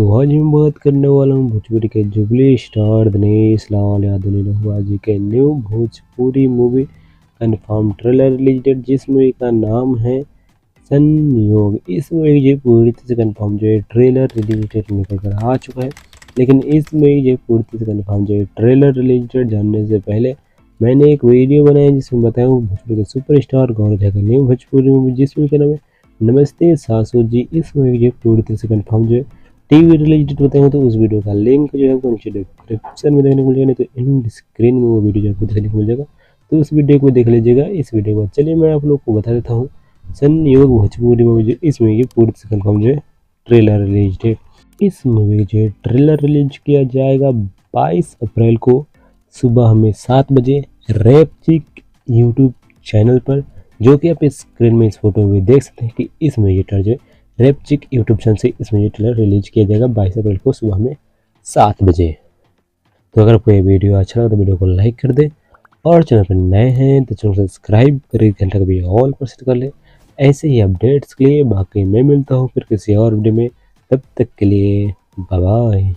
तो आज मैं बात करने वाला हूँ भोजपुरी के जुबली स्टार दिनेश लाल यादव ने निहुआ जी के new Bhojpuri movie confirm trailer release date, जिस मूवी का नाम है संयोग। इस मूवी की पूरी तरह से कन्फर्म जो है ट्रेलर रिलीज डेट निकल कर आ चुका है। लेकिन इस मूवी की पूरी तरह से कन्फर्म जो है ट्रेलर रिलीज डेट जानने से पहले मैंने एक वीडियो बनाया जिसमें बताया हूँ भोजपुरी के सुपरस्टार गौरव झा का न्यू भोजपुरी मूवी, जिस मूवी का नाम है नमस्ते सासू जी। इस मूवी की पूरी तरह से कन्फर्म जो है टीवी रिलेटेड बताऊँ तो उस वीडियो का लिंक जो है आपको नीचे डिस्क्रिप्शन में देखने को मिल जाएगा, नहीं तो इन स्क्रीन में वो वीडियो जो आपको देखने को मिल जाएगा, तो उस वीडियो को देख लीजिएगा। इस वीडियो को चलिए मैं आप लोग को बता देता हूँ संयोग भोजपुरी मूवी, इस मूवी की पूरी से कन्फर्म जो है ट्रेलर रिलीज डेट। इस मूवी जो है ट्रेलर रिलीज किया जाएगा 22 अप्रैल को सुबह में 7 बजे रैप चिक यूट्यूब चैनल पर, जो कि आप इस स्क्रीन में इस फोटो में देख सकते हैं कि इस मूवी जो है रैप चिक यूट्यूब चैनल से इस मूवी ट्रेलर रिलीज किया जाएगा 22 अप्रैल को सुबह में 7 बजे। तो अगर आपको ये वीडियो अच्छा लगा तो वीडियो को लाइक कर दे, और चैनल पर नए हैं तो चैनल सब्सक्राइब करके घंटा का भी ऑल पर सेट कर ले ऐसे ही अपडेट्स के लिए। बाकी मैं मिलता हूँ फिर किसी और वीडियो में, तब तक के लिए बाय बाय।